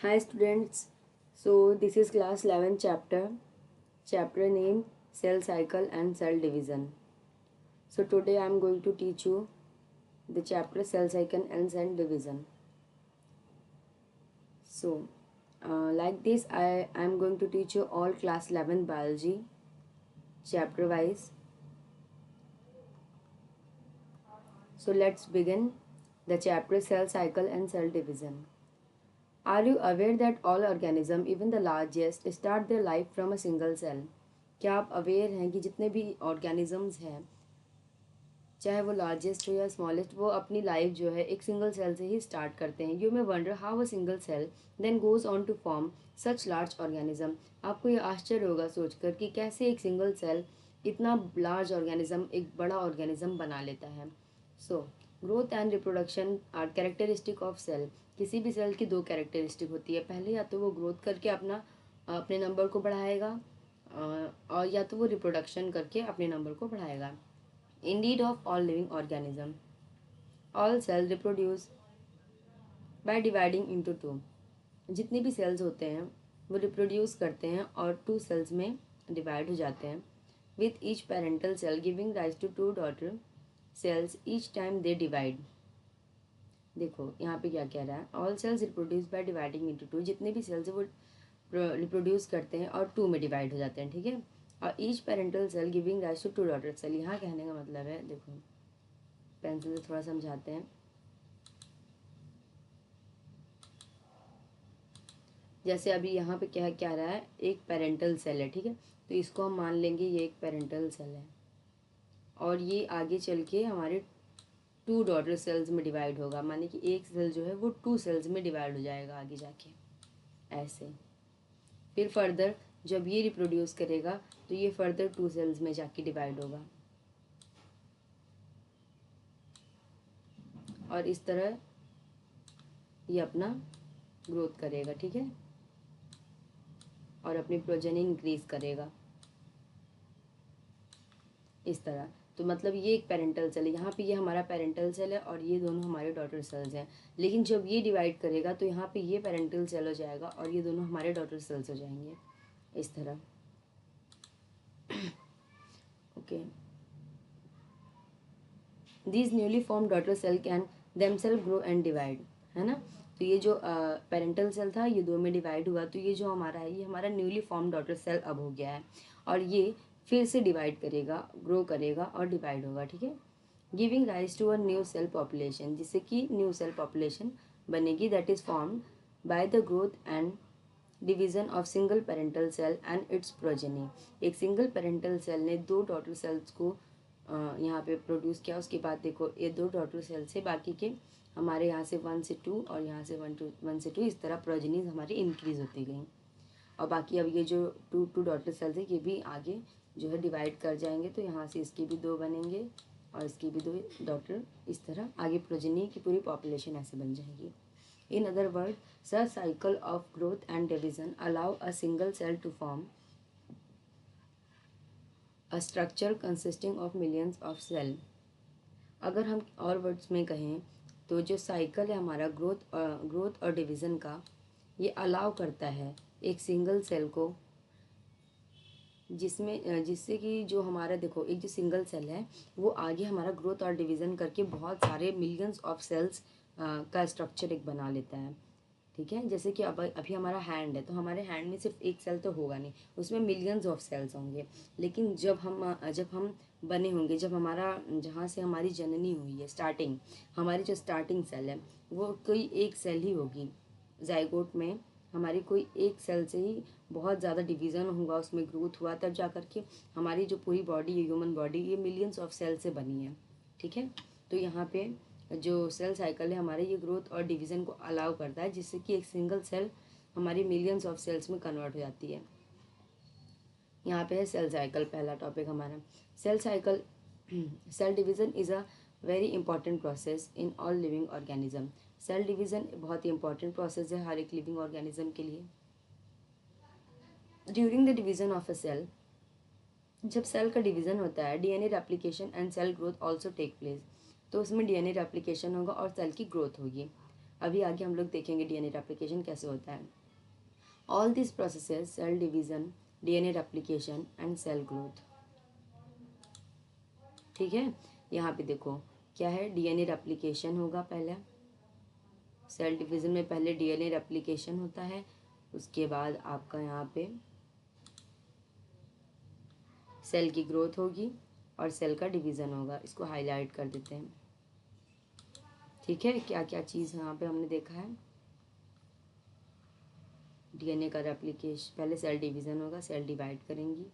Hi students, so this is class 11 chapter name cell cycle and cell division. So today I am going to teach you the chapter cell cycle and cell division. So like this I am going to teach you all class 11 biology chapter wise. So let's begin the chapter cell cycle and cell division. Are you aware that all organism, even the largest, start their life from a single cell? क्या आप aware हैं कि जितने भी organisms हैं, चाहे वो largest हो या स्मॉलेस्ट, वो अपनी लाइफ जो है एक सिंगल सेल से ही स्टार्ट करते हैं. You may wonder how a single cell then goes on to form such large organism. आपको ये आश्चर्य होगा सोचकर कि कैसे एक सिंगल सेल इतना लार्ज ऑर्गेनिज्म, एक बड़ा ऑर्गेनिज्म बना लेता है. So growth and reproduction are characteristic of cell. किसी भी सेल की दो कैरेक्टरिस्टिक होती है. पहले या तो वो ग्रोथ करके अपने नंबर को बढ़ाएगा, और या तो वो रिप्रोडक्शन करके अपने नंबर को बढ़ाएगा. Indeed, of all living organism, all cells reproduce by dividing into two. जितने भी सेल्स होते हैं वो रिप्रोड्यूस करते हैं और टू सेल्स में डिवाइड हो जाते हैं. With each parental cell giving rise to two daughter cells each time they divide. देखो यहाँ पे क्या कह रहा है. All cells reproduce by dividing into two. जितने भी सेल्स है वो रिप्रोड्यूस करते हैं और टू में डिवाइड हो जाते हैं. ठीक है. और each parental cell giving rise to two daughter cell. यहाँ कहने का मतलब है, देखो पेंसिल से थोड़ा समझाते हैं. जैसे अभी यहाँ पे क्या क्या रहा है, एक पेरेंटल सेल है. ठीक है. तो इसको हम मान लेंगे ये एक पेरेंटल सेल है और ये आगे चल के हमारे टू डॉटर सेल्स में डिवाइड होगा. माने कि एक सेल जो है वो टू सेल्स में डिवाइड हो जाएगा आगे जाके ऐसे. फिर फर्दर जब ये रिप्रोड्यूस करेगा तो ये फर्दर टू सेल्स में जाके डिवाइड होगा और इस तरह ये अपना ग्रोथ करेगा. ठीक है. और अपनी प्रोजेनी इंक्रीज करेगा इस तरह. तो मतलब ये एक पेरेंटल सेल है. यहाँ पे ये हमारा पेरेंटल सेल है और ये दोनों हमारे डॉटर सेल्स हैं. लेकिन जब ये डिवाइड करेगा तो यहाँ पे ये पेरेंटल सेल हो जाएगा और ये दोनों हमारे डॉटर सेल्स हो जाएंगे इस तरह. Okay. These newly form daughter cell can themself grow and divide. है ना. तो ये जो पेरेंटल सेल था ये दो में डिवाइड हुआ. तो ये जो हमारा है ये हमारा न्यूली फॉर्म डॉटर सेल अब हो गया है और ये फिर से डिवाइड करेगा, ग्रो करेगा और डिवाइड होगा. ठीक है. Giving rise to a new cell population. जिससे कि न्यू सेल पॉपुलेशन बनेगी that is formed by the growth and division of single parental cell and its progeny. एक सिंगल पेरेंटल सेल ने दो डॉटर सेल्स को यहाँ पे प्रोड्यूस किया. उसके बाद देखो ये दो डॉटर सेल से बाकी के हमारे यहाँ से 1 से 2 और यहाँ से 1 से 2 इस तरह प्रोजेनीज हमारी इंक्रीज होती गई. और बाकी अब ये जो टू डॉटर सेल्स है ये भी आगे जो है डिवाइड कर जाएंगे. तो यहाँ से इसके भी दो बनेंगे और इसकी भी दो डॉटर. इस तरह आगे प्रोजेनी की पूरी पॉपुलेशन ऐसे बन जाएगी. In other words, such cycle of growth and division allow a single cell to form a structure consisting of millions of cell. अगर हम और वर्ड्स में कहें तो जो साइकिल है हमारा ग्रोथ और डिवीज़न का, ये अलाउ करता है एक सिंगल सेल को, जिससे कि जो हमारा देखो एक जो सिंगल सेल है वो आगे हमारा ग्रोथ और डिवीज़न करके बहुत सारे मिलियंस ऑफ सेल्स का स्ट्रक्चर एक बना लेता है. ठीक है. जैसे कि अब अभी हमारा हैंड है तो हमारे हैंड में सिर्फ एक सेल तो होगा नहीं, उसमें मिलियंस ऑफ सेल्स होंगे. लेकिन जब हम बने होंगे, जब हमारा जहाँ से हमारी जननी हुई है स्टार्टिंग, हमारी जो स्टार्टिंग सेल है वो कोई एक सेल ही होगी. जाइगोट में हमारी कोई एक सेल से ही बहुत ज़्यादा डिवीज़न हुआ, उसमें ग्रोथ हुआ, तब जा कर के हमारी जो पूरी बॉडी है, ह्यूमन बॉडी, ये मिलियंस ऑफ सेल से बनी है. ठीक है. तो यहाँ पे जो सेल साइकिल है हमारे ये ग्रोथ और डिवीज़न को अलाउ करता है, जिससे कि एक सिंगल सेल हमारी मिलियंस ऑफ सेल्स में कन्वर्ट हो जाती है. यहाँ पे है सेल साइकिल. पहला टॉपिक हमारा cell cycle. Cell division is a very important process in all living organism. Cell division बहुत ही इंपॉर्टेंट प्रोसेस है हर एक लिविंग ऑर्गेनिज्म के लिए. During the division of a cell, जब सेल का डिवीज़न होता है, DNA replication and cell growth also take place. तो उसमें डीएनए रेप्लिकेशन होगा और सेल की ग्रोथ होगी. अभी आगे हम लोग देखेंगे डीएनए रेप्लिकेशन कैसे होता है। All this processes cell division, DNA replication and cell growth. ठीक है, यहाँ पे देखो क्या है, डीएनए रेप्लिकेशन होगा पहले, सेल डिवीजन में पहले डीएनए रेप्लिकेशन होता है, उसके बाद आपका यहाँ पे सेल की ग्रोथ होगी और सेल का डिवीज़न होगा। इसको हाईलाइट कर देते हैं। ठीक है, क्या क्या चीज़ यहाँ पे हमने देखा है। डीएनए का रेप्लिकेशन, पहले सेल डिवीज़न होगा, सेल डिवाइड करेंगी,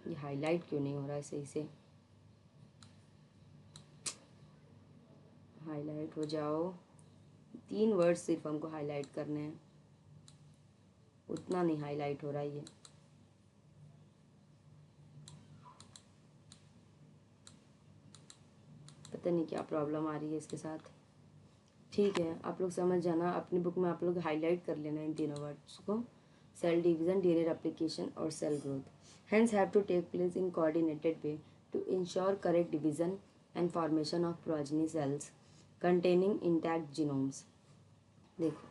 ये हाईलाइट क्यों नहीं हो रहा है सही से, हाईलाइट हो जाओ। 3 वर्ड्स सिर्फ हमको हाईलाइट करने हैं, उतना नहीं हाईलाइट हो रहा है ये। पता नहीं क्या प्रॉब्लम आ रही है इसके साथ। ठीक है, आप लोग समझ जाना, अपनी बुक में आप लोग हाईलाइट कर लेना इन तीनों वर्ड्स को, सेल डिवीजन, डीएनए रेप्लिकेशन और cell growth. Hence have to take place in coordinated way to ensure correct division and formation of progeny cells containing intact genomes. देखो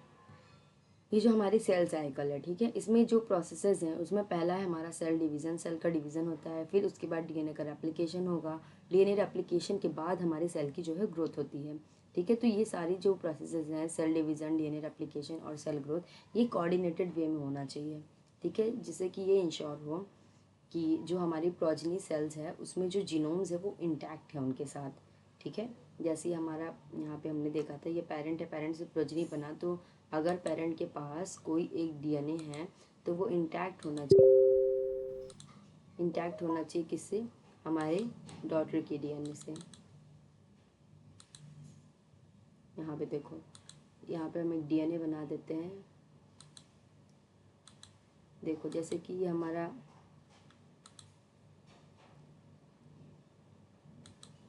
ये जो हमारी सेल साइकिल है, ठीक है, इसमें जो प्रोसेसेस हैं उसमें पहला है हमारा सेल डिवीज़न, सेल का डिवीज़न होता है, फिर उसके बाद डीएनए का रेप्लिकेशन होगा, डीएनए रेप्लिकेशन के बाद हमारी सेल की जो है ग्रोथ होती है। ठीक है, तो ये सारी जो प्रोसेसेस हैं, सेल डिवीज़न, डीएनए रेप्लिकेशन और सेल ग्रोथ, ये कोऑर्डिनेटेड वे में होना चाहिए। ठीक है, जिससे कि ये इंश्योर हो कि जो हमारी प्रोजेनी सेल्स है उसमें जो जीनोम्स है वो इंटैक्ट है उनके साथ। ठीक है, जैसे हमारा यहाँ पे हमने देखा था, ये पेरेंट है, पेरेंट से प्रोजेनी बना, तो अगर पेरेंट के पास कोई एक डीएनए है तो वो इंटैक्ट होना चाहिए, इंटैक्ट होना चाहिए किससे, हमारे डॉटर के डीएनए से। यहाँ पे देखो, यहाँ पे हम एक डीएनए बना देते हैं। देखो जैसे कि ये हमारा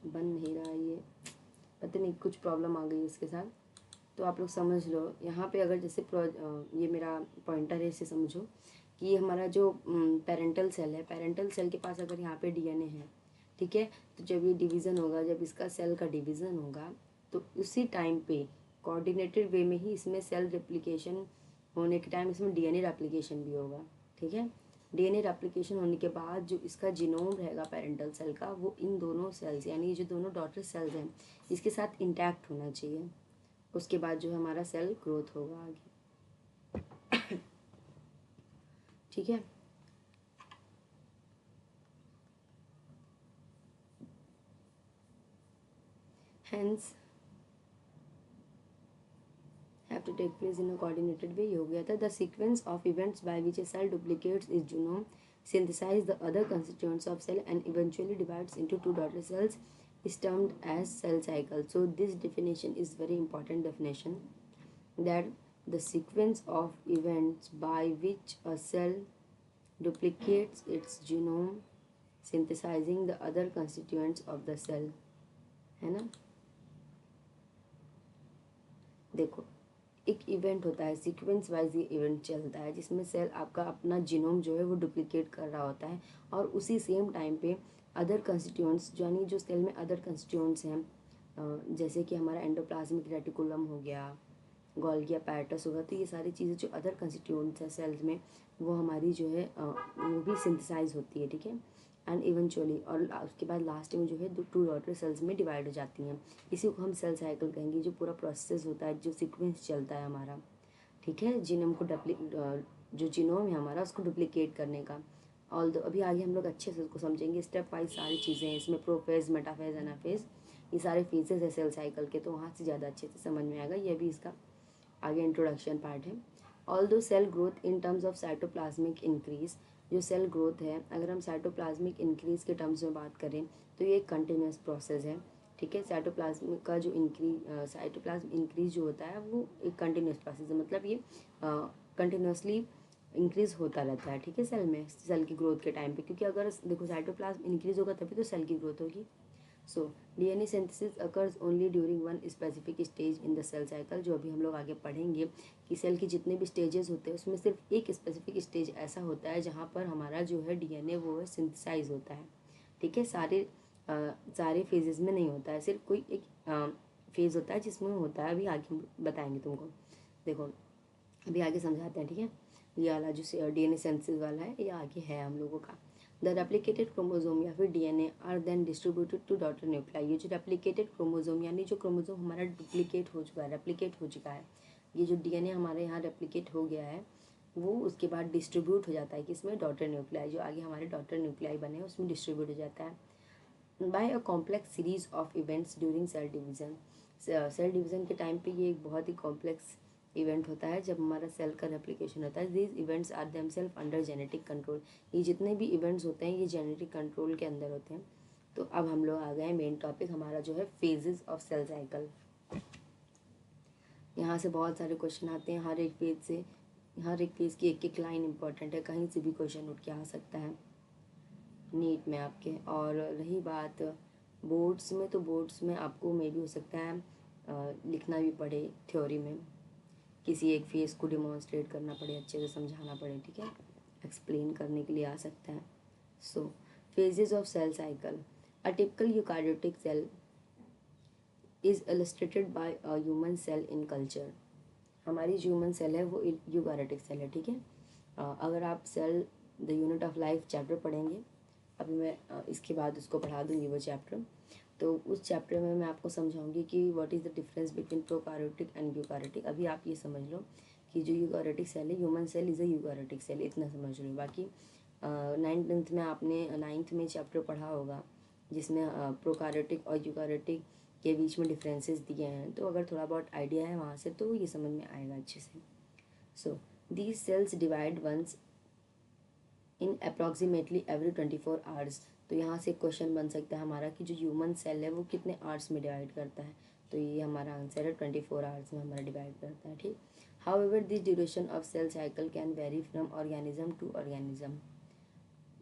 बन नहीं रहा, ये पता नहीं कुछ प्रॉब्लम आ गई इसके साथ, तो आप लोग समझ लो। यहाँ पे अगर जैसे ये मेरा पॉइंटर है, इसे समझो कि ये हमारा जो पेरेंटल सेल है, पेरेंटल सेल के पास अगर यहाँ पे डीएनए है, ठीक है, तो जब ये डिवीज़न होगा, जब इसका सेल का डिवीज़न होगा, तो उसी टाइम पे कोऑर्डिनेटेड वे में ही इसमें सेल रेप्लिकेशन होने के टाइम इसमें डीएनए रेप्लिकेशन भी होगा। ठीक है, डीएनए रेप्लिकेशन होने के बाद जो इसका जीनोम रहेगा पेरेंटल सेल का, वो इन दोनों सेल्स यानी ये जो दोनों डॉटर सेल्स हैं इसके साथ इंटैक्ट होना चाहिए। उसके बाद जो है हमारा सेल ग्रोथ होगा आगे। ठीक है, hence have to take place in a coordinated way, ये हो गया था। The sequence of events by which a cell duplicates its genome, synthesize the other constituents of cell and eventually divides into two daughter cells is termed as cell cycle. So this definition is very important definition, that the sequence of events by which a cell duplicates its genome, synthesizing the other constituents of the cell, है ना। देखो एक event होता है, sequence wise ये event चलता है, जिसमें सेल आपका अपना जीनोम जो है वो डुप्लीकेट कर रहा होता है, और उसी सेम टाइम पे अदर कंस्टिट्यूएंट्स, यानी जो सेल में अदर कंस्टिट्यूएंट्स हैं, जैसे कि हमारा एंडोप्लाज्मिक रेटिकुलम हो गया, गोल्गी apparatus होगा, तो ये सारी चीज़ें जो अदर कंस्टिट्यूएंट्स हैं सेल्स में, वो हमारी जो है वो भी सिंथेसाइज होती है। ठीक है, एंड इवेंचुअली, और उसके बाद लास्ट में जो है टू डॉटर सेल्स में डिवाइड हो जाती हैं। इसी को हम सेल साइकिल कहेंगे, जो पूरा प्रोसेस होता है, जो सीक्वेंस चलता है हमारा। ठीक है, जीनोम को जो जीनोम है हमारा उसको डुप्लीकेट करने का। ऑल दो अभी आगे हम लोग अच्छे से उसको समझेंगे, स्टेप वाइज सारी चीज़ें हैं इसमें, प्रोफेज, मेटाफेज, एनाफेज, ये सारे फेजेस है सेल साइकिल के, तो वहाँ से ज़्यादा अच्छे से समझ में आएगा। ये भी इसका आगे इंट्रोडक्शन पार्ट है। Although cell growth in terms of cytoplasmic increase, जो सेल ग्रोथ है अगर हम साइटोप्लाज्मिक इंक्रीज के टर्म्स में बात करें तो ये एक कंटिन्यूस प्रोसेस है। ठीक है, साइटोप्लाज्म का जो साइटोप्लाज्म इंक्रीज जो होता है वो एक कंटिन्यूस प्रोसेस है, मतलब ये कंटिन्यूसली इंक्रीज होता रहता है। ठीक है, सेल में, सेल की ग्रोथ के टाइम पे, क्योंकि अगर देखो साइटोप्लाज्म इंक्रीज होगा तभी तो सेल की ग्रोथ होगी। So DNA synthesis occurs only during one specific stage in the cell cycle, जो अभी हम लोग आगे पढ़ेंगे कि सेल के जितने भी स्टेजेस होते हैं उसमें सिर्फ एक स्पेसिफिक स्टेज ऐसा होता है जहाँ पर हमारा जो है डीएनए वो है सिंथेसाइज होता है। ठीक है, सारे सारे फेजेस में नहीं होता है, सिर्फ कोई एक फेज़ होता है जिसमें होता है। अभी आगे बताएंगे तुमको, देखो अभी आगे समझाते हैं, ठीक है। ये वाला जो डीएनए सिंथेसिस वाला है, ये आगे है हम लोगों का। द रेप्लिकेटेड क्रोमोसोम या फिर DNA are then distributed to daughter nuclei. ये जो रेप्लिकेटेड क्रोमोसोम यानी जो क्रोमोसोम हमारा डुप्लीकेट हो चुका है, रेप्लिकेट हो चुका है, ये जो डीएनए हमारे यहाँ रेप्लिकेट हो गया है, वो उसके बाद डिस्ट्रीब्यूट हो जाता है किसमें, डॉटर न्यूक्लियाई, जो आगे हमारे डॉटर न्यूक्लियाई बने उसमें डिस्ट्रीब्यूट हो जाता है by a complex series of events during cell division. Cell division के टाइम पे ये एक बहुत ही कॉम्प्लेक्स इवेंट होता है जब हमारा सेल का रेप्लिकेशन होता है। These events are themself under genetic control. ये जितने भी इवेंट्स होते हैं ये जेनेटिक कंट्रोल के अंदर होते हैं। तो अब हम लोग आ गए हैं मेन टॉपिक हमारा जो है फेजेस ऑफ सेल साइकिल। यहाँ से बहुत सारे क्वेश्चन आते हैं, हर एक पेज से, हर एक पेज की एक एक लाइन इंपॉर्टेंट है, कहीं से भी क्वेश्चन उठ के आ सकता है नीट में आपके। और रही बात बोर्ड्स में, तो बोर्ड्स में आपको मे भी हो सकता है लिखना भी पड़े, थ्योरी में किसी एक फेज को डिमॉन्स्ट्रेट करना पड़े, अच्छे से समझाना पड़े, ठीक है, एक्सप्लेन करने के लिए आ सकता है। So phases of cell cycle. A typical eukaryotic cell is illustrated by a human cell in culture. हमारी जो ह्यूमन सेल है वो यूकार्योटिक सेल है, ठीक है। अगर आप cell the unit of life chapter पढ़ेंगे, अभी मैं इसके बाद उसको पढ़ा दूंगी वो चैप्टर, तो उस चैप्टर में मैं आपको समझाऊंगी कि what is the difference between prokaryotic and eukaryotic. अभी आप ये समझ लो कि जो यूकार्योटिक सेल है, human cell is a eukaryotic cell, इतना समझ लो। बाकी 9th में आपने 9th में चैप्टर पढ़ा होगा जिसमें प्रोकार्योटिक और यूकार्योटिक के बीच में डिफरेंसेस दिए हैं, तो अगर थोड़ा बहुत आइडिया है वहाँ से तो ये समझ में आएगा अच्छे से। So these cells divide once in approximately every 24 hours. तो यहाँ से क्वेश्चन बन सकता है हमारा कि जो ह्यूमन सेल है वो कितने आवर्स में डिवाइड करता है, तो ये हमारा आंसर है 24 आवर्स में हमारा डिवाइड करता है, ठीक। However this duration of cell cycle can vary from organism to organism.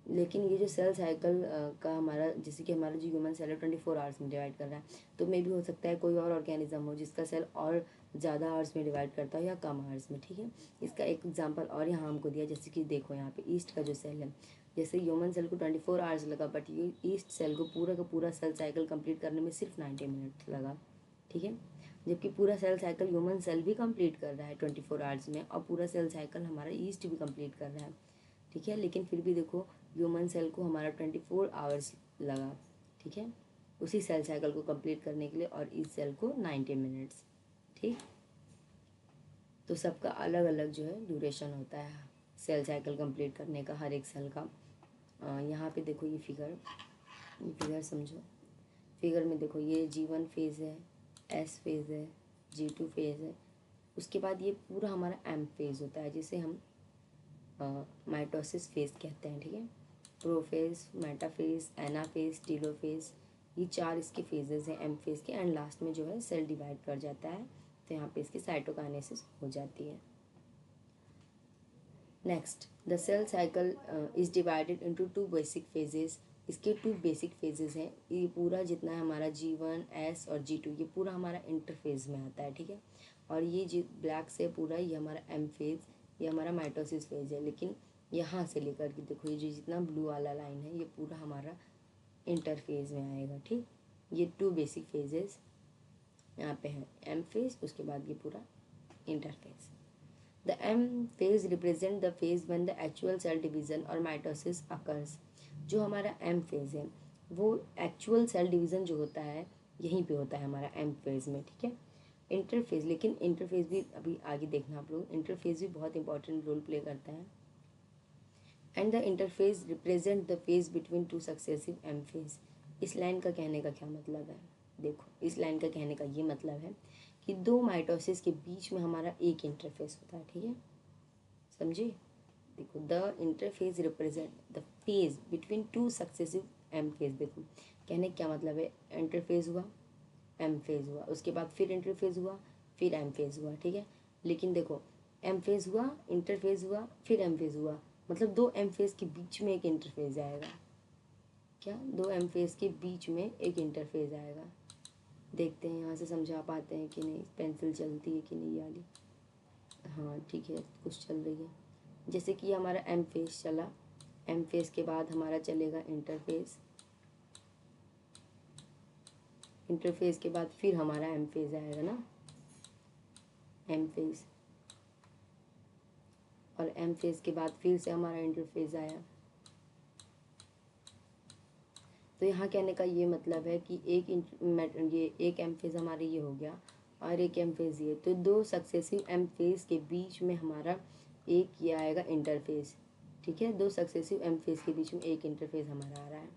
लेकिन ये जो सेल साइकिल का हमारा, जैसे कि हमारा जो ह्यूमन सेल है 24 आवर्स में डिवाइड कर रहा है, तो मे भी हो सकता है कोई और ऑर्गेनिज्म हो जिसका सेल और ज़्यादा आवर्स में डिवाइड करता हो या कम आवर्स में, ठीक है। इसका एक एग्जांपल और यहाँ हमको दिया, जैसे कि देखो यहाँ पे ईस्ट का जो सेल है, जैसे ह्यूमन सेल को 24 आवर्स लगा, बट ये ईस्ट सेल को पूरा का पूरा सेल साइकिल कंप्लीट करने में सिर्फ 90 मिनट लगा, ठीक है। जबकि पूरा सेल साइकिल ह्यूमन सेल भी कंप्लीट कर रहा है 24 आवर्स में, और पूरा सेल साइकिल हमारा ईस्ट भी कंप्लीट कर रहा है, ठीक है। लेकिन फिर भी देखो ह्यूमन सेल को हमारा 24 आवर्स लगा, ठीक है, उसी सेल साइकिल को कंप्लीट करने के लिए, और इस सेल को 90 मिनट्स, ठीक। तो सबका अलग अलग जो है ड्यूरेशन होता है सेल साइकिल कंप्लीट करने का, हर एक सेल का। यहाँ पे देखो ये फिगर समझो। फिगर में देखो ये G1 फेज़ है, S फेज़ है, G2 फेज़ है, उसके बाद ये पूरा हमारा M फेज़ होता है जिसे हम माइटोसिस फेज़ कहते हैं, ठीक है। प्रोफेज, मेटाफेज, एनाफेज, टीलोफेज, ये 4 इसके फेजेस हैं एम फेज के। एंड लास्ट में जो है सेल डिवाइड कर जाता है, तो यहाँ पे इसकी साइटोकाइनेसिस हो जाती है। Next, the cell cycle is divided into 2 basic phases. इसके 2 बेसिक फेजेस हैं। ये पूरा जितना है हमारा G1, S और G2, ये पूरा हमारा इंटरफेज में आता है, ठीक है। और ये जी ब्लैक से पूरा ये हमारा एम फेज, ये हमारा माइटोसिस फेज है। लेकिन यहाँ से लेकर के देखो ये जो जितना ब्लू वाला लाइन है ये पूरा हमारा इंटरफेज में आएगा, ठीक। ये 2 बेसिक फेजेस यहाँ पे है, एम फेज, उसके बाद ये पूरा interphase. The M phase represent the phase when the actual cell division और माइटोसिस अकर्स। जो हमारा एम फेज है वो एक्चुअल सेल डिवीजन जो होता है यहीं पे होता है हमारा एम फेज में, ठीक है। इंटरफेज, लेकिन इंटरफेज भी अभी आगे देखना आप लोग, इंटरफेज भी बहुत इंपॉर्टेंट रोल प्ले करता है। And the interphase represent the phase between 2 successive M phase. इस लाइन का कहने का क्या मतलब है, देखो इस लाइन का कहने का ये मतलब है कि 2 माइटोसिस के बीच में हमारा एक इंटरफेस होता है, ठीक है, समझे। देखो the interphase represent the phase between 2 successive M phase. देखो कहने का क्या मतलब है, इंटरफेस हुआ, एम फेज हुआ, उसके बाद फिर इंटरफेज हुआ, फिर एम फेज हुआ, ठीक है। लेकिन देखो एम फेज हुआ, इंटरफेज हुआ, फिर एम फेज हुआ, मतलब 2 एम फेज के बीच में एक इंटरफेज आएगा। क्या 2 एम फेज के बीच में एक इंटरफेज आएगा। देखते हैं यहाँ से समझा पाते हैं कि नहीं, पेंसिल चलती है कि नहीं ये वाली। हाँ ठीक है, कुछ चल रही है। जैसे कि हमारा एम फेज चला, एम फेज के बाद हमारा चलेगा इंटरफेज, इंटरफेज के बाद फिर हमारा एम फेज आएगा ना, एम फेज, और एम फेज के बाद फिर से हमारा इंटरफेज आया। तो यहाँ कहने का ये मतलब है कि ये एक एम फेज हमारे ये हो गया और एक एम फेज ये, तो दो सक्सेसिव एम फेज के बीच में हमारा एक ये आएगा इंटरफेज। ठीक है, दो सक्सेसिव एम फेज के बीच में एक इंटरफेज हमारा आ रहा है।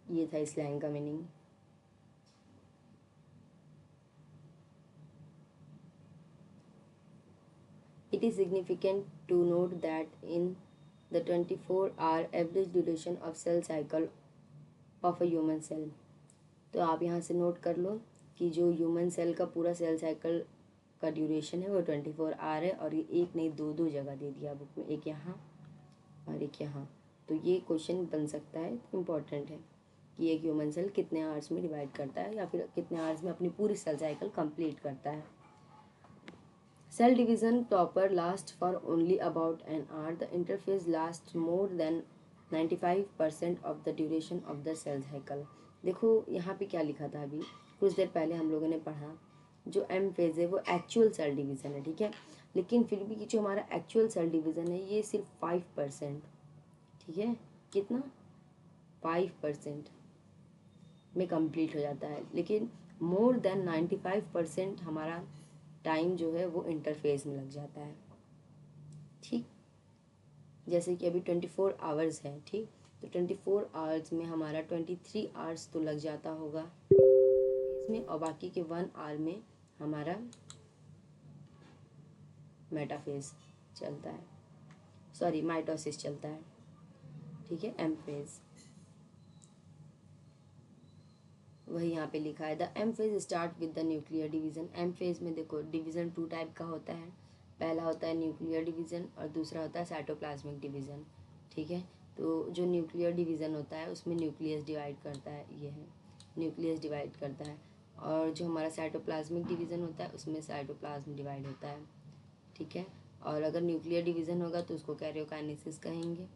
ये था इस लाइन का meaning. It is significant to note that in the 24-hour average duration of cell cycle of a human cell, तो आप यहाँ से नोट कर लो कि जो ह्यूमन सेल का पूरा सेल साइकिल का ड्यूरेशन है वो 24 आवर है, और ये एक नहीं दो जगह दे दिया बुक में, एक यहाँ और एक यहाँ। तो ये क्वेश्चन बन सकता है, इम्पॉर्टेंट है कि एक ह्यूमन सेल कितने आवर्स में डिवाइड करता है या फिर कितने आवर्स में अपनी पूरी सेल साइकिल कंप्लीट करता है। Cell division proper lasts for only about an hour. The interphase lasts more than 95% of the duration of the cell cycle. देखो यहाँ पे क्या लिखा था, अभी कुछ देर पहले हम लोगों ने पढ़ा, जो एम फेज है वो एक्चुअल सेल डिवीज़न है, ठीक है, लेकिन फिर भी जो हमारा एक्चुअल सेल डिवीज़न है ये सिर्फ 5%, ठीक है, कितना 5% में कंप्लीट हो जाता है, लेकिन मोर देन 95% हमारा टाइम जो है वो इंटरफेस में लग जाता है। ठीक, जैसे कि अभी 24 आवर्स है, ठीक, तो 24 आवर्स में हमारा 23 आवर्स तो लग जाता होगा इसमें, और बाकी के 1 आवर में हमारा मेटाफेज चलता है, सॉरी माइटोसिस चलता है, ठीक है, एम फेज वही यहाँ पे लिखा है। The M phase start with the nuclear division. M phase में देखो डिवीज़न 2 टाइप का होता है, पहला होता है न्यूक्लियर डिवीज़न और दूसरा होता है साइटोप्लाज्मिक डिवीज़न, ठीक है। तो जो न्यूक्लियर डिवीज़न होता है उसमें न्यूक्लियस डिवाइड करता है, ये है न्यूक्लियस डिवाइड करता है, और जो हमारा साइटोप्लाज्मिक डिवीज़न होता है उसमें साइटोप्लाज्म डिवाइड होता है, ठीक है। और अगर न्यूक्लियर डिवीज़न होगा तो उसको कैरियोकाइनेसिस कहेंगे,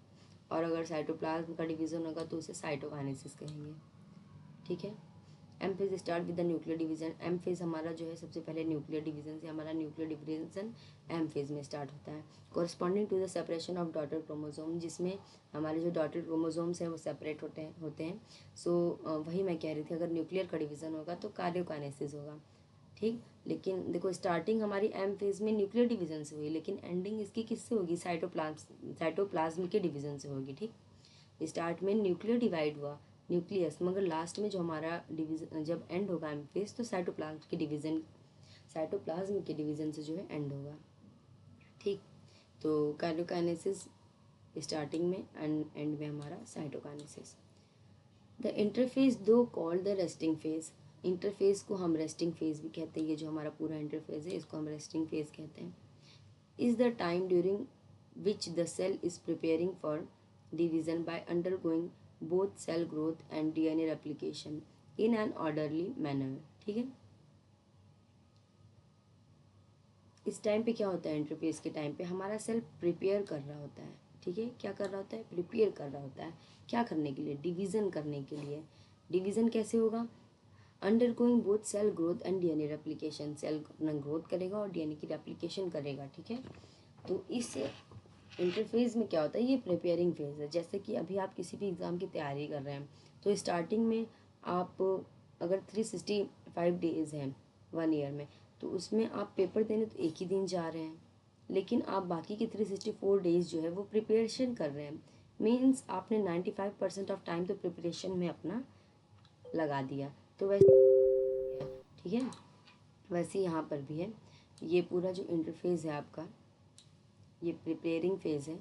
और अगर साइटोप्लाज्म का डिवीज़न होगा तो उसे साइटोकाइनेसिस कहेंगे, ठीक है। M phase start with the nuclear division. M phase हमारा जो है सबसे पहले न्यूक्लियर डिवीजन से, हमारा न्यूक्लियर डिवीजन एम फेज में स्टार्ट होता है, corresponding to the separation of daughter chromosome, जिसमें हमारे जो डॉटर क्रोमोसोम्स हैं वो सेपरेट होते हैं। सो वही मैं कह रही थी, अगर न्यूक्लियर का डिवीज़न होगा तो कार्योकाइनेसिस होगा, ठीक। लेकिन देखो स्टार्टिंग हमारी एम फेज में न्यूक्लियर डिवीजन से हुई, लेकिन एंडिंग इसकी किससे होगी, साइटोप्लाज्म के डिवीजन से होगी, ठीक। स्टार्ट में न्यूक्लियर डिवाइड हुआ न्यूक्लियस, मगर लास्ट में जो हमारा डिवीजन जब एंड होगा एम फेज तो साइटोप्लाज्म के डिवीजन से जो है एंड होगा, ठीक। तो कार्योकाइनेसिस स्टार्टिंग में एंड में हमारा साइटोकाइनेसिस। द इंटरफेज दो called the resting phase. Interphase को हम रेस्टिंग फेज भी कहते हैं, ये जो हमारा पूरा इंटरफेज है इसको हम रेस्टिंग फेज कहते हैं। Is the time during which the cell is preparing for division by undergoing both cell growth and DNA replication in an orderly manner, ठीक है। इस टाइम पे क्या होता है, इंटरफेज के टाइम पे हमारा सेल प्रिपेयर कर रहा होता है, ठीक है, क्या कर रहा होता है, प्रिपेयर कर रहा होता है, क्या करने के लिए, डिवीज़न करने के लिए। डिवीज़न कैसे होगा, undergoing both cell growth and DNA replication, cell अपना ग्रोथ करेगा और डीएनए की रेप्लिकेशन करेगा, ठीक है। तो इस इंटरफेज में क्या होता है, ये प्रिपेयरिंग फेज है। जैसे कि अभी आप किसी भी एग्ज़ाम की तैयारी कर रहे हैं तो स्टार्टिंग में आप अगर 365 डेज़ हैं 1 ईयर में, तो उसमें आप पेपर देने तो एक ही दिन जा रहे हैं, लेकिन आप बाकी के 364 डेज़ जो है वो प्रिपरेशन कर रहे हैं। मीन्स आपने 95% ऑफ टाइम तो प्रिपरेशन में अपना लगा दिया। तो वैसे ठीक है, वैसे यहाँ पर भी है, ये पूरा जो इंटरफेज है आपका ये प्रिपेयरिंग फेज़ है,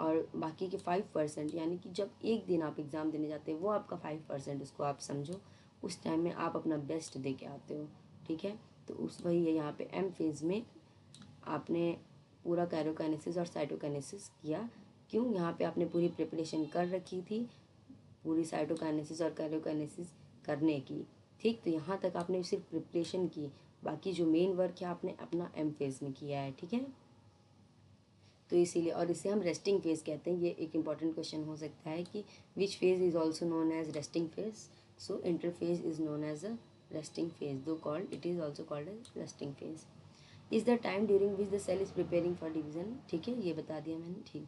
और बाकी के 5% यानी कि जब एक दिन आप एग्ज़ाम देने जाते हैं वो आपका 5%, उसको आप समझो, उस टाइम में आप अपना बेस्ट दे के आते हो, ठीक है। तो उस वही है यहाँ पे एम फेज़ में आपने पूरा कैरोकाइनेसिस और साइटोकाइनेसिस किया, क्यों, यहाँ पे आपने पूरी प्रिपरेशन कर रखी थी, पूरी साइटोकाइनेसिस और कैरोकाइनेसिस करने की, ठीक। तो यहाँ तक आपने सिर्फ प्रिपरेशन की, बाकी जो मेन वर्क है आपने अपना एम फेज़ में किया है, ठीक है। तो इसीलिए, और इसे हम रेस्टिंग फेज कहते हैं। ये एक इंपॉर्टेंट क्वेश्चन हो सकता है कि which phase is also known as resting phase. So interphase is known as a resting phase, though called it is also called as resting phase, is the time during which the cell is preparing for division। ठीक है, ये बता दिया मैंने। ठीक,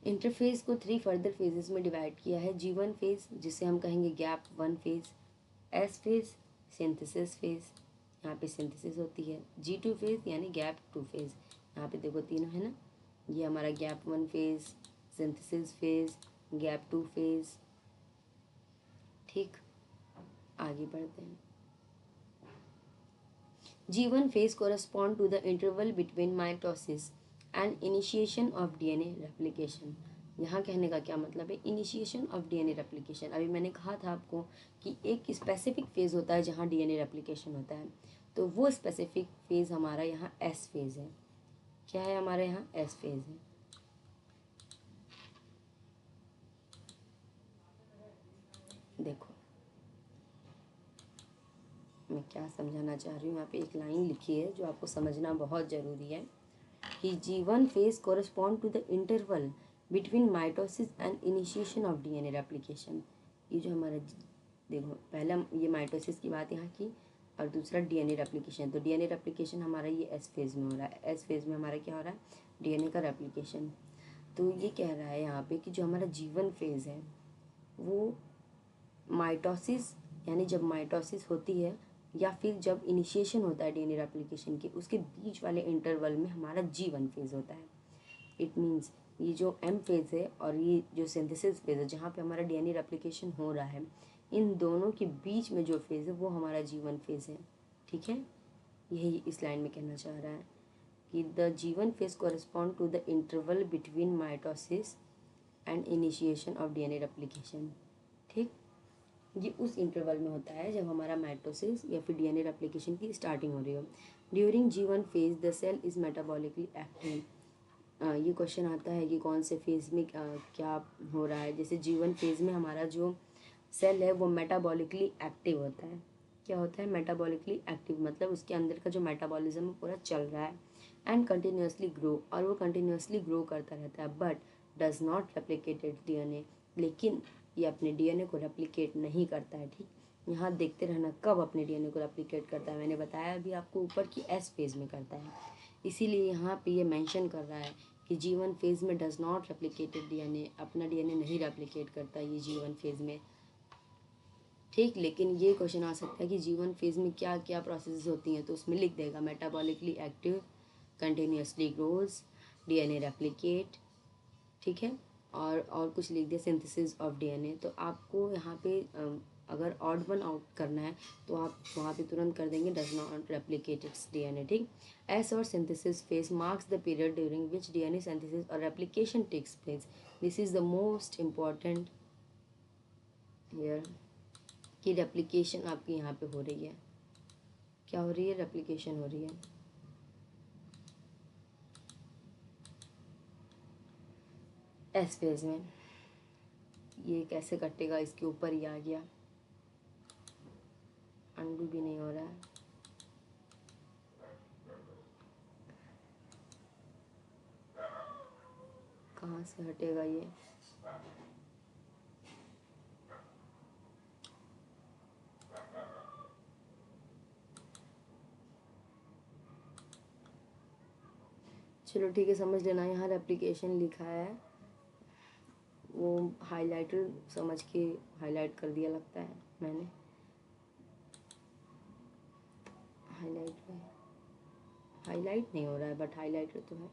interphase को 3 further phases में divide किया है। G1 फेज जिसे हम कहेंगे gap 1 phase, S phase synthesis phase, यहाँ पे सिंथेसिस होती है। G2 फेज यानी गैप 2 फेज, यहाँ पे देखो तीनों है ना, ये हमारा gap 1 phase, synthesis phase, gap 2 phase. ठीक, आगे बढ़ते हैं। G1 phase correspond to the interval between mitosis and initiation of DNA replication। यहाँ कहने का क्या मतलब है, इनिशिएशन ऑफ डीएनए रेप्लिकेशन। अभी मैंने कहा था आपको कि एक स्पेसिफिक फेज होता है जहाँ डीएनए रेप्लिकेशन होता है, तो वो स्पेसिफिक फेज हमारा यहाँ एस फेज है। क्या है हमारे यहाँ, एस फेज है। देखो मैं क्या समझाना चाह रही हूँ, यहाँ पे एक लाइन लिखी है जो आपको समझना बहुत ज़रूरी है कि G1 phase correspond to the interval between mitosis and initiation of DNA replication. ये जो हमारा, देखो पहला ये माइटोसिस की बात यहाँ की, और दूसरा डीएनए रेप्लिकेशन। तो डीएनए रेप्लिकेशन हमारा ये एस फेज में हो रहा है। एस फेज में हमारा क्या हो रहा है, डीएनए का रेप्लिकेशन। तो ये कह रहा है यहाँ पे कि जो हमारा G1 फेज है वो माइटोसिस, यानी जब माइटोसिस होती है या फिर जब इनिशिएशन होता है डीएनए रेप्लिकेशन के, उसके बीच वाले इंटरवल में हमारा G1 फेज होता है। इट मीन्स ये जो एम फेज है और ये जो सिंथेसिस फेज है जहाँ पे हमारा डीएनए रेप्लिकेशन हो रहा है, इन दोनों के बीच में जो फेज है वो हमारा G1 फेज है। ठीक है, यही इस लाइन में कहना चाह रहा है कि the G1 phase correspond to the interval between mitosis and initiation of DNA replication. ठीक, ये उस इंटरवल में होता है जब हमारा माइटोसिस या फिर डीएनए रेप्लिकेशन की स्टार्टिंग हो रही हो। During G1 phase the cell is metabolically active. ये क्वेश्चन आता है कि कौन से फेज में क्या हो रहा है। जैसे G1 फेज में हमारा जो सेल है वो मेटाबॉलिकली एक्टिव होता है। क्या होता है, मेटाबॉलिकली एक्टिव, मतलब उसके अंदर का जो मेटाबॉलिज्म है पूरा चल रहा है। एंड कंटिन्यूसली ग्रो, और वो कंटिन्यूसली ग्रो करता रहता है, but does not replicated DNA, लेकिन ये अपने डीएनए को रेप्लिकेट नहीं करता है। ठीक, यहाँ देखते रहना कब अपने डीएनए को रेप्लिकेट करता है। मैंने बताया अभी आपको ऊपर की एस फेज में करता है, इसीलिए यहाँ पे ये मेंशन कर रहा है कि G1 फेज में डज नॉट रेप्लिकेटेड डीएनए, अपना डीएनए नहीं रेप्लिकेट करता ये G1 फेज में। ठीक, लेकिन ये क्वेश्चन आ सकता है कि G1 फेज में क्या क्या प्रोसेस होती हैं, तो उसमें लिख देगा metabolically active, continuously grows, DNA replicate. ठीक है, और कुछ लिख दिया, सिंथेसिस ऑफ डीएनए। तो आपको यहाँ पे अगर ऑड वन आउट करना है तो आप वहाँ पे तुरंत कर देंगे does not replicate its DNA. ठीक, एस और synthesis phase marks the period during which DNA synthesis और replication takes place. This is the most important here कि रेप्लिकेशन आपकी यहाँ पे हो रही है। क्या हो रही है, रेप्लिकेशन हो रही है। एस फेज में ये कैसे कटेगा, इसके ऊपर ही आ गया, अंडू भी नहीं हो रहा है। कहाँ से हटेगा ये, चलो ठीक है, समझ लेना। यहाँ रेप्लिकेशन लिखा है, वो हाइलाइटर समझ के हाईलाइट कर दिया लगता है मैंने। हाईलाइट में हाईलाइट नहीं हो रहा है, बट हाइलाइटर तो है।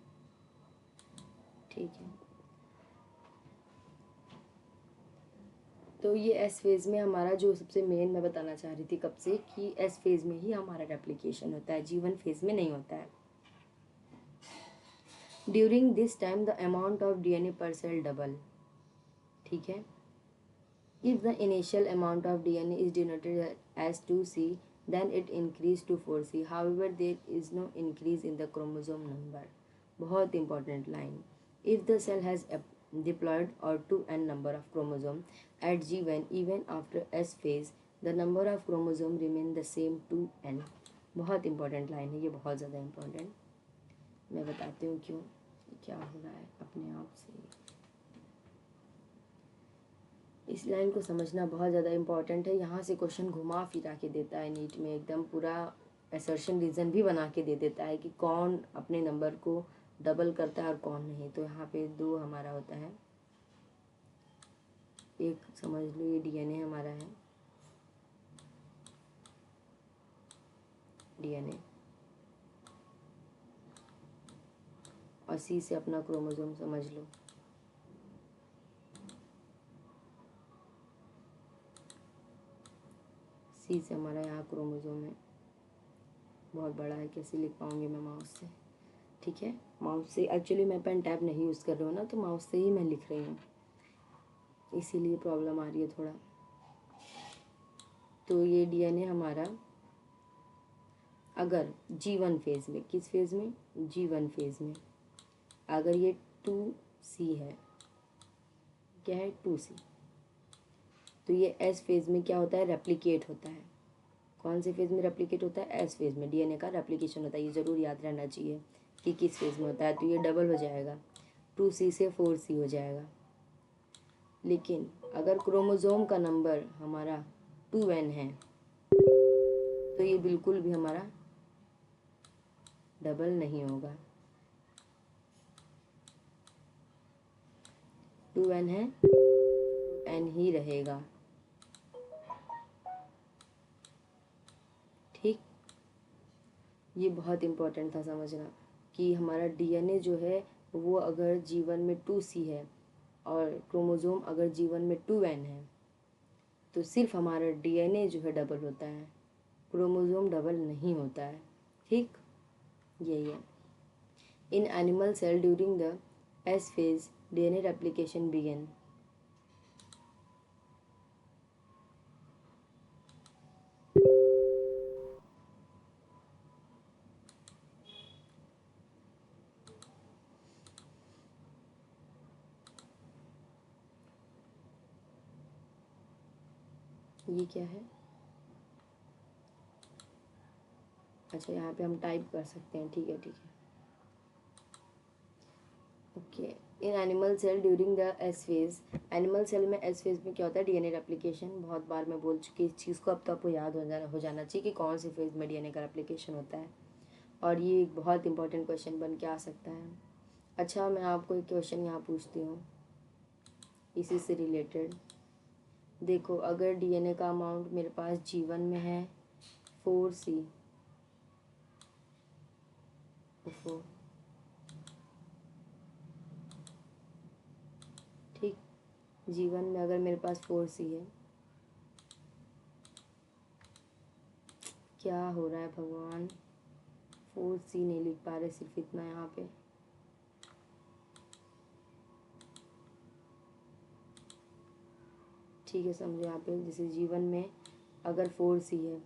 ठीक है, तो ये एस फेज में हमारा जो सबसे मेन मैं बताना चाह रही थी कब से कि एस फेज में ही हमारा रेप्लिकेशन होता है, G1 फेज में नहीं होता है। During this time the amount of DNA पर सेल डबल। ठीक है, if the initial amount of DNA is denoted as 2C, then it increase to 4C, however there is no increase in the chromosome number। बहुत important line, if the cell has diploid or 2n number of chromosome at G1 even after S phase, the number of chromosome remain the same 2n। बहुत important line है ये, बहुत ज़्यादा important। मैं बताती हूँ क्यों, क्या हो रहा है अपने आप से। इस लाइन को समझना बहुत ज़्यादा इम्पॉर्टेंट है। यहाँ से क्वेश्चन घुमा फिरा के देता है नीट में, एकदम पूरा असर्शन रीज़न भी बना के दे देता है कि कौन अपने नंबर को डबल करता है और कौन नहीं। तो यहाँ पे 2 हमारा होता है। एक समझ लो ये डीएनए हमारा है, डीएनए, और सी से अपना क्रोमोसोम समझ लो। सी से हमारा यहाँ क्रोमोसोम है, बहुत बड़ा है, कैसे लिख पाऊँगी मैं माउस से। ठीक है, माउस से एक्चुअली मैं पेन टैब नहीं यूज़ कर रही हूँ ना, तो माउस से ही मैं लिख रही हूँ, इसीलिए प्रॉब्लम आ रही है थोड़ा। तो ये डीएनए हमारा अगर G1 फेज़ में, किस फेज़ में, G1 फेज़ में, अगर ये 2C है, क्या है 2C, तो ये S फेज़ में क्या होता है, रेप्लिकेट होता है। कौन से फेज़ में रेप्लिकेट होता है, S फेज़ में डीएनए का रेप्लिकेशन होता है। ये ज़रूर याद रहना चाहिए कि किस फेज़ में होता है। तो ये डबल हो जाएगा, 2C से 4C हो जाएगा। लेकिन अगर क्रोमोसोम का नंबर हमारा 2N है, तो ये बिल्कुल भी हमारा डबल नहीं होगा। 2N है, 2N ही रहेगा। ठीक, ये बहुत इम्पोर्टेंट था समझना कि हमारा डीएनए जो है वो अगर G1 में 2C है और क्रोमोसोम अगर G1 में 2N है, तो सिर्फ हमारा डीएनए जो है डबल होता है, क्रोमोसोम डबल नहीं होता है। ठीक, यही है। In animal cell during the S phase DNA replication begin। ये क्या है, अच्छा यहाँ पे हम टाइप कर सकते हैं, ठीक है ठीक है, okay. In animal cell during the S phase, animal cell में एस फेज में क्या होता है, डीएनए रेप्लिकेशन। बहुत बार मैं बोल चुकी इस चीज़ को, अब तो आपको याद हो जाना चाहिए कि कौन से फेज में डीएनए का रेप्लिकेशन होता है। और ये एक बहुत इंपॉर्टेंट क्वेश्चन बन के आ सकता है। अच्छा, मैं आपको एक क्वेश्चन यहाँ पूछती हूँ इसी से रिलेटेड। देखो, अगर डीएनए का अमाउंट मेरे पास G1 में है 4C, ठीक, G1 में अगर मेरे पास 4C है, क्या हो रहा है भगवान, 4C नहीं लिख पा रहे, सिर्फ इतना यहाँ पे। ठीक है, समझो यहाँ पे जैसे G1 में अगर 4C है,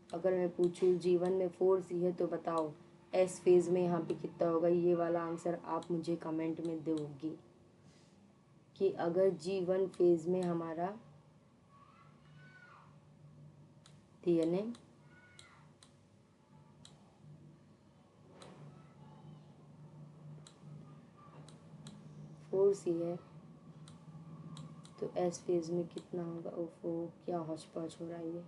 अगर मैं पूछूँ G1 में 4C है तो बताओ S फेज़ में यहाँ पे कितना होगा। ये वाला आंसर आप मुझे कमेंट में दोगी कि अगर G1 फेज़ में हमारा डीएनए 4C है तो S फेज़ में कितना होगा। ओफो, क्या हौच पौच हो रहा है, ये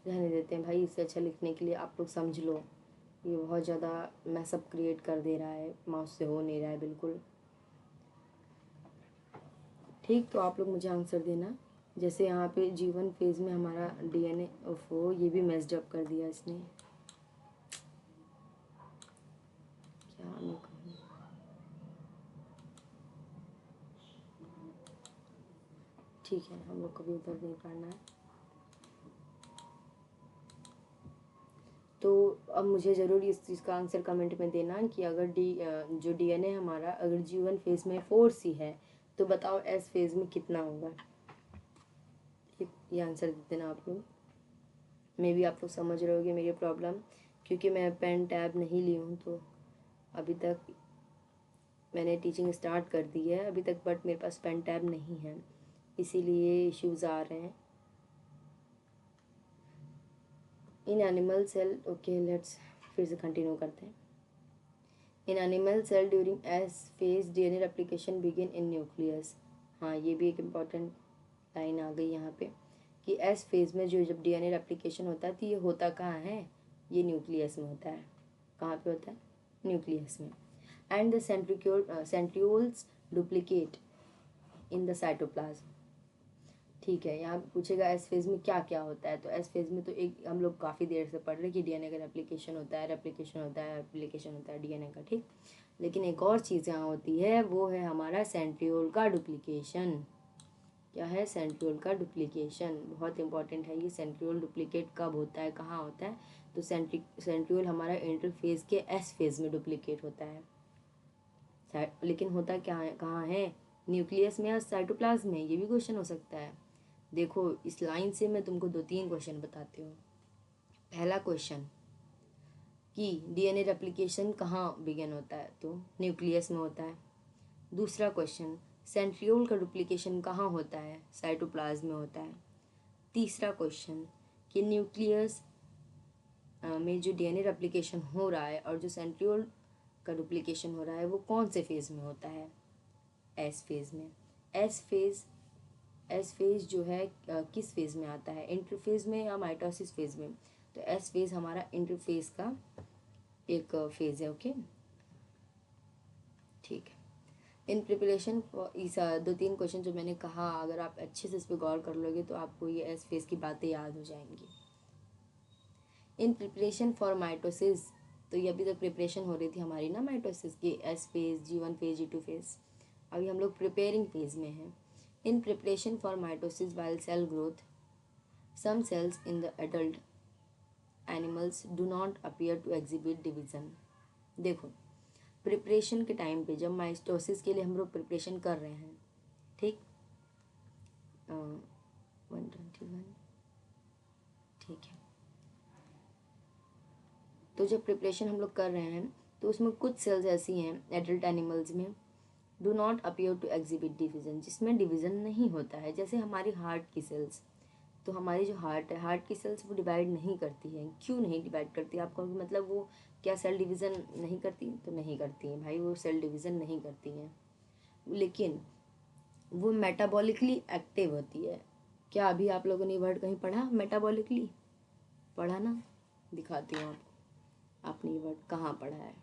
रहने देते हैं भाई। इससे अच्छा लिखने के लिए आप लोग समझ लो, ये बहुत ज़्यादा मैसअप क्रिएट कर दे रहा है, माउस से हो नहीं रहा है बिल्कुल। ठीक, तो आप लोग मुझे आंसर देना। जैसे यहाँ पे G1 फेज़ में हमारा डीएनए, ओफो ये भी मेस्ड अप कर दिया इसने, क्या मैं कहूँ। ठीक है, हम लोग को भी उधर नहीं पढ़ना है। तो अब मुझे ज़रूर इस चीज़ का आंसर कमेंट में देना कि अगर जो डीएनए हमारा अगर G1 फेज़ में 4C है तो बताओ S फेज़ में कितना होगा। ये आंसर दे देना आप लोग। मे भी आप लोग समझ रहे होगे मेरी प्रॉब्लम, क्योंकि मैं पेन टैब नहीं ली हूँ, तो अभी तक मैंने टीचिंग स्टार्ट कर दी है अभी तक, बट मेरे पास पेन टैब नहीं है, इसीलिए इश्यूज़ आ रहे हैं। In animal cell, okay let's फिर से कंटिन्यू करते हैं। In animal cell during S phase DNA replication begin in nucleus. हाँ, ये भी एक इम्पॉर्टेंट लाइन आ गई यहाँ पे कि एस फेज में जो जब डीएनए रेप्लिकेशन होता है तो ये होता कहाँ है, ये न्यूक्लियस में होता है। कहाँ पे होता है, न्यूक्लियस में। And the centrioles duplicate in the cytoplasm. ठीक है, यहाँ पे पूछेगा एस फेज में क्या क्या होता है, तो एस फेज में तो एक हम लोग काफ़ी देर से पढ़ रहे कि डीएनए का रेप्लिकेशन होता है, रेप्लिकेशन होता है, रेप्लिकेशन होता है डीएनए का, ठीक। लेकिन एक और चीज़ यहाँ होती है, वो है हमारा सेंट्रियोल का डुप्लीकेशन। क्या है, सेंट्रियोल का डुप्लीकेशन। बहुत इंपॉर्टेंट है ये। सेंट्रियोल डुप्लीकेट कब होता है, कहाँ होता है, तो सेंट्रियोल हमारा इंटरफेज के एस फेज में डुप्लीकेट होता है। लेकिन होता क्या है, कहाँ है, न्यूक्लियस में या साइटोप्लाज्म में, ये भी क्वेश्चन हो सकता है। देखो इस लाइन से मैं तुमको 2-3 क्वेश्चन बताती हूँ। पहला क्वेश्चन कि डीएनए रेप्लिकेशन कहाँ बिगिन होता है, तो न्यूक्लियस में होता है। दूसरा क्वेश्चन, सेंट्रियोल का डुप्लीकेशन कहाँ होता है, साइटोप्लाज्म में होता है। तीसरा क्वेश्चन कि न्यूक्लियस में जो डीएनए रेप्लिकेशन हो रहा है और जो सेंट्रियोल का डुप्लीकेशन हो रहा है वो कौन से फेज में होता है, एस फेज में। एस फेज जो है किस फेज में आता है, इंटरफेज में या माइटोसिस फेज में, तो एस फेज हमारा इंटरफेज का एक फेज है। ओके, ठीक है। इन प्रिपरेशन, इस 2-3 क्वेश्चन जो मैंने कहा, अगर आप अच्छे से इस पर गौर कर लोगे तो आपको ये एस फेज की बातें याद हो जाएंगी। इन प्रिपरेशन फॉर माइटोसिस, तो ये अभी तक प्रिपरेशन हो रही थी हमारी ना माइटोसिस की, S phase, G1 phase, G2 phase. अभी हम लोग प्रिपेयरिंग फेज में हैं। In preparation for mitosis while cell growth, some cells in the adult animals do not appear to exhibit division. देखो प्रिपरेशन के टाइम पे जब माइटोसिस के लिए हम लोग प्रिपरेशन कर रहे हैं, ठीक, 121, ठीक है। तो जब प्रिपरेशन हम लोग कर रहे हैं तो उसमें कुछ सेल्स ऐसी हैं एडल्ट एनिमल्स में, do not appear to exhibit division, जिसमें डिवीज़न नहीं होता है। जैसे हमारी हार्ट की सेल्स, तो हमारी जो हार्ट है, हार्ट की सेल्स वो डिवाइड नहीं करती हैं। क्यों नहीं डिवाइड करती, आपको मतलब वो क्या सेल डिवीज़न नहीं करती, तो नहीं करती हैं भाई, वो सेल डिवीज़न नहीं करती हैं, लेकिन वो मेटाबॉलिकली एक्टिव होती है। क्या अभी आप लोगों ने वर्ड कहीं पढ़ा, मेटाबॉलिकली पढ़ा ना, दिखाती हूँ आपको, आपने ये वर्ड कहाँ पढ़ा है,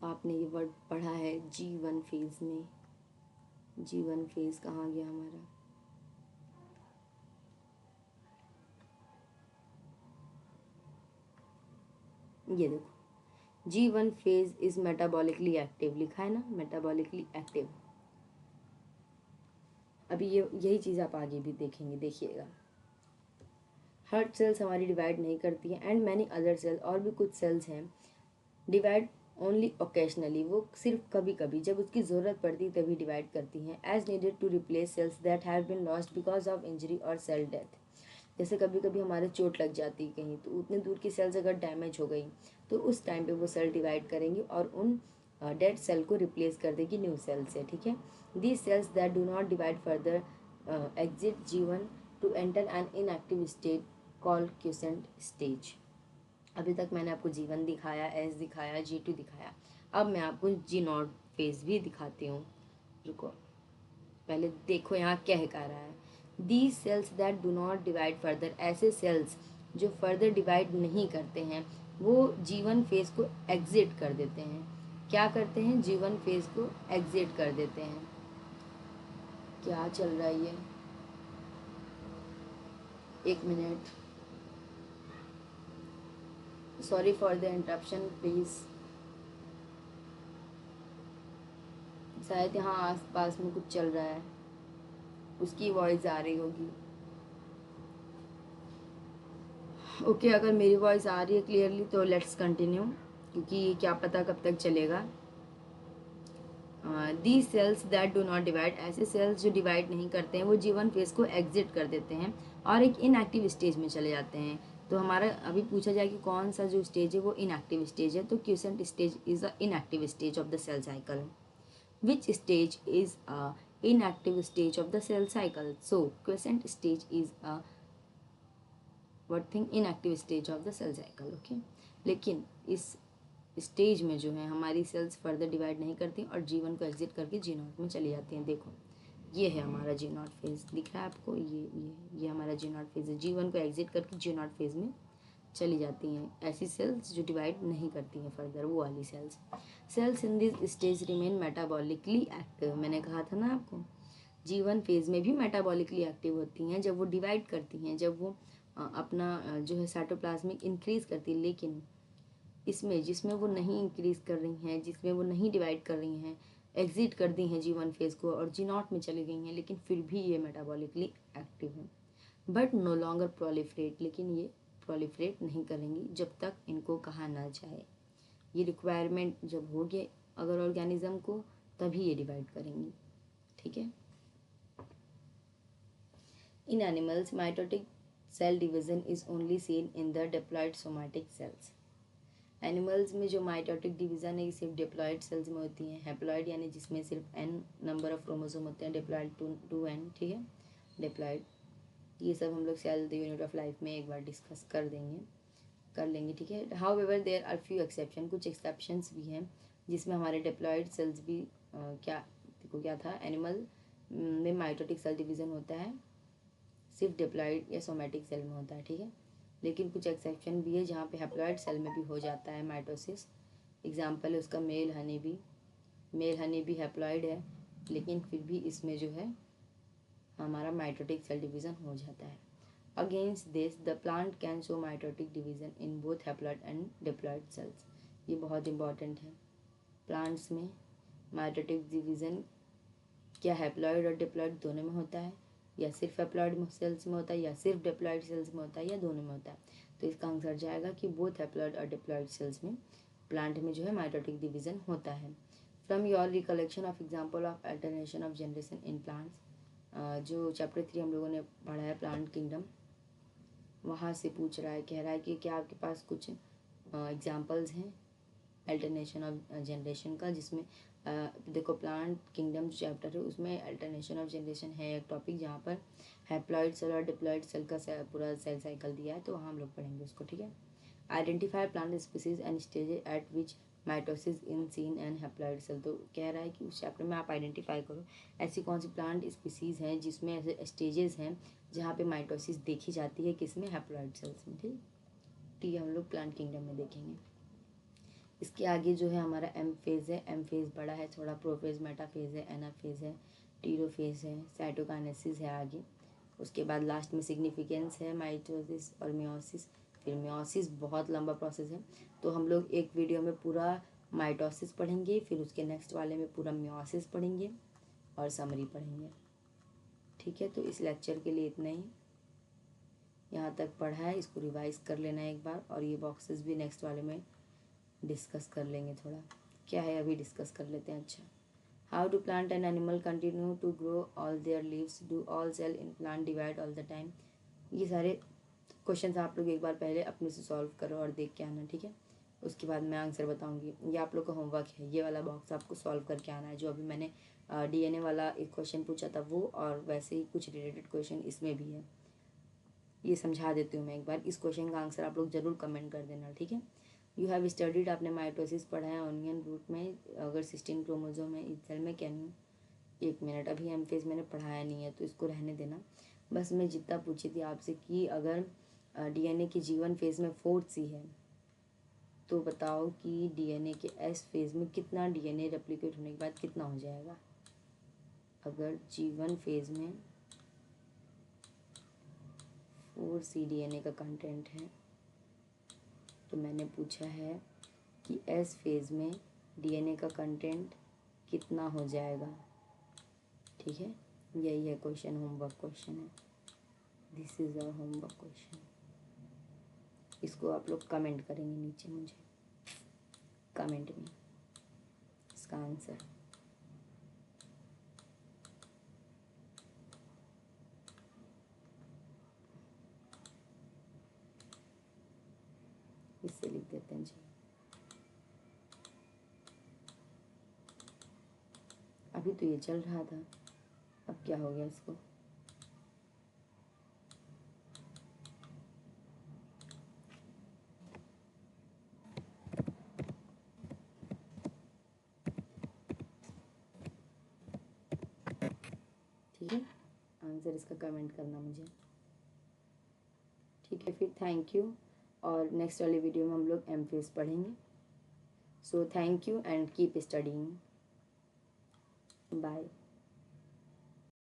आपने ये वर्ड पढ़ा है G1 फेज में। G1 फेज कहाँ गया हमारा, ये देखो G1 phase is metabolically active, लिखा है ना, मेटाबॉलिकली एक्टिव। अभी ये यही चीज़ आप आगे भी देखेंगे, देखिएगा। हार्ट सेल्स हमारी डिवाइड नहीं करती हैं, एंड मैनी अदर सेल, और भी कुछ सेल्स हैं, डिवाइड ओनली ओकेशनली, वो सिर्फ कभी कभी जब उसकी ज़रूरत पड़ती तभी डिवाइड करती हैं, as needed to replace cells that have been lost because of injury और सेल डेथ। जैसे कभी कभी हमारे चोट लग जाती है कहीं, तो उतने दूर की सेल्स अगर डैमेज हो गई तो उस टाइम पे वो सेल डिवाइड करेंगी और उन डेड सेल को रिप्लेस कर देगी न्यू सेल से, ठीक है। These cells that do not divide further exit G1 to enter an inactive state called quiescent stage. अभी तक मैंने आपको G1 दिखाया, S दिखाया, G2 दिखाया, अब मैं आपको G0 फेज भी दिखाती हूँ। रुको, पहले देखो यहाँ क्या कह रहा है, these cells that do not divide further, ऐसे सेल्स जो फर्दर डिवाइड नहीं करते हैं वो G1 फेज को एग्जिट कर देते हैं। क्या करते हैं, G1 फेज को एग्जिट कर देते हैं। क्या चल रहा है ये, एक minute, sorry for the interruption please, शायद यहाँ आस पास में कुछ चल रहा है, उसकी वॉइस आ रही होगी। ओके, अगर मेरी वॉइस आ रही है क्लियरली तो लेट्स कंटिन्यू, क्योंकि क्या पता कब तक चलेगा। These cells that do not divide, ऐसे सेल्स जो डिवाइड नहीं करते हैं वो G1 फेज को एग्जिट कर देते हैं और एक इनएक्टिव स्टेज में चले जाते हैं। तो हमारा अभी पूछा जाए कि कौन सा जो स्टेज है वो इनएक्टिव स्टेज है, तो quiescent stage is a inactive stage of the cell cycle. Which stage is a inactive stage of the cell cycle? So quiescent stage is a what thing, inactive stage of the cell cycle. Okay, लेकिन इस stage में जो है हमारी sales further divide नहीं करती और जीवन को एग्जिट करके जी नॉट में चली जाती हैं। देखो ये है हमारा जी नॉट फेज, दिख रहा है आपको, ये हमारा जी नॉट फेज है। जीवन को एग्जिट करके जी नॉट फेज में चली जाती हैं ऐसी सेल्स जो डिवाइड नहीं करती हैं फर्दर, वो वाली cells. Cells in this stage remain metabolically active. मैंने कहा था ना आपको, जीवन फेज में भी मेटाबॉलिकली एक्टिव होती हैं जब वो डिवाइड करती हैं, जब वो अपना जो है साइटोप्लाज्मिक इंक्रीज करती है। लेकिन इसमें जिसमें वो नहीं इंक्रीज कर रही हैं, जिसमें वो नहीं डिवाइड कर रही हैं, एग्जिट कर दी हैं जीवन फेज को और जी नॉट में चली गई हैं, लेकिन फिर भी ये मेटाबॉलिकली एक्टिव हैं, बट नो लॉन्गर प्रोलिफरेट। लेकिन ये प्रोलिफरेट नहीं करेंगी जब तक इनको कहा ना जाए। ये रिक्वायरमेंट जब होगी अगर ऑर्गेनिज्म को, तभी ये डिवाइड करेंगी। ठीक है। In animals mitotic cell division is only seen in the diploid somatic cells. Animals में जो माइटोटिक डिवीजन है सिर्फ डिप्लॉयड सेल्स में होती हैं। हैप्लॉयड यानी जिसमें सिर्फ n नंबर ऑफ क्रोमोसोम होते हैं, डिप्लॉयड 2n। ठीक है, डिप्लॉयड। ये सब हम लोग cell the unit of life में एक बार डिस्कस कर लेंगे। ठीक है। However there are few exception, कुछ एक्सेप्शंस भी हैं जिसमें हमारे डिप्लॉयड सेल्स भी क्या था, एनिमल में माइटोटिक सेल डिवीजन होता है, सिर्फ डिप्लॉयड या सोमैटिक सेल में होता है। ठीक है। लेकिन कुछ एक्सेप्शन भी है जहाँ पे हैप्लॉयड सेल में भी हो जाता है माइटोसिस। एग्जाम्पल है उसका मेल हनी भी हैप्लॉयड है, लेकिन फिर भी इसमें जो है हमारा माइटोटिक सेल डिवीज़न हो जाता है। Against this the plant can show mitotic division in both haploid and diploid cells. ये बहुत इंपॉर्टेंट है। प्लांट्स में माइटोटिक डिवीज़न क्या हैप्लॉयड और डिप्लॉयड दोनों में होता है, या सिर्फ हैप्लॉयड सेल्स में होता है, या सिर्फ डिप्लॉयड सेल्स में होता है, या दोनों में होता है। तो इसका आंसर जाएगा कि बोथ हैप्लॉयड और डिप्लॉयड सेल्स में प्लांट में जो है माइटोटिक डिवीज़न होता है। From your recollection of example of alternation of generation in plants, जो चैप्टर 3 हम लोगों ने पढ़ा है प्लांट किंगडम, वहाँ से पूछ रहा है, कह रहा है कि क्या आपके पास कुछ एग्जाम्पल्स हैं अल्टरनेशन ऑफ जनरेशन का, जिसमें देखो प्लांट किंगडम जो चैप्टर है उसमें अल्टरनेशन ऑफ जनरेशन है एक टॉपिक, जहाँ पर हैप्लॉयड सेल और डिप्लॉयड सेल का पूरा सेल साइकिल दिया है, तो वहाँ हम लोग पढ़ेंगे उसको। ठीक है। Identify plant species and stage at which mitosis in seen and haploid cell. तो कह रहा है कि उस चैप्टर में आप आइडेंटिफाई करो ऐसी कौन सी प्लांट स्पीसीज हैं जिसमें ऐसे स्टेजेस हैं जहाँ पे माइटोसिस देखी जाती है, किसमें, हैप्लॉयड सेल्स में। ठीक है, हम लोग प्लांट किंगडम में देखेंगे। इसके आगे जो है हमारा एम फेज़ है। एम फेज़ बड़ा है थोड़ा, प्रोफेज, मेटाफेज है, एनाफेज है, टीरोफेज है, साइटोकाइनेसिस है आगे। उसके बाद लास्ट में सिग्निफिकेंस है, माइटोसिस और मियोसिस। फिर मियोसिस बहुत लंबा प्रोसेस है, तो हम लोग एक वीडियो में पूरा माइटोसिस पढ़ेंगे, फिर उसके नेक्स्ट वाले में पूरा मियोसिस पढ़ेंगे और समरी पढ़ेंगे। ठीक है, तो इस लेक्चर के लिए इतना ही। यहाँ तक पढ़ा है, इसको रिवाइज कर लेना एक बार, और ये बॉक्सेस भी नेक्स्ट वाले में डिस्कस कर लेंगे। थोड़ा क्या है अभी डिस्कस कर लेते हैं। अच्छा, how do plant and animal continue to grow all their lives, do all cell in plant divide all the time. ये सारे क्वेश्चन आप लोग एक बार पहले अपने से सॉल्व करो और देख के आना। ठीक है, उसके बाद मैं आंसर बताऊंगी। ये आप लोग का होमवर्क है, ये वाला बॉक्स आपको सॉल्व करके आना है। जो अभी मैंने DNA वाला एक क्वेश्चन पूछा था वो, और वैसे ही कुछ रिलेटेड क्वेश्चन इसमें भी है। ये समझा देती हूँ मैं एक बार। इस क्वेश्चन का आंसर आप लोग जरूर कमेंट कर देना। ठीक है। यू हैव स्टडीड, आपने माइटोसिस पढ़ा है ऑनियन रूट में, अगर 16 क्रोमोसोम है इस सेल में, कैन यू, एक मिनट, अभी एम फेज मैंने पढ़ाया नहीं है तो इसको रहने देना। बस मैं जितना पूछी थी आपसे कि अगर DNA की जीवन फेज में 4C है, तो बताओ कि DNA के S फेज में कितना DNA रेप्लिकेट होने के बाद कितना हो जाएगा। अगर जीवन फेज में 4C DNA का कंटेंट है, तो मैंने पूछा है कि S फेज में DNA का कंटेंट कितना हो जाएगा। ठीक है, यही है क्वेश्चन, होमवर्क क्वेश्चन है। This is a homework question. इसको आप लोग कमेंट करेंगे नीचे मुझे, कमेंट में इसका आंसर। इससे लिख देते हैं जी। अभी तो ये चल रहा था, अब क्या हो गया इसको। ठीक है, आंसर इसका कमेंट करना मुझे। ठीक है, फिर थैंक यू, और नेक्स्ट वाली वीडियो में हम लोग एमफिल्स पढ़ेंगे। So thank you and keep studying. Bye.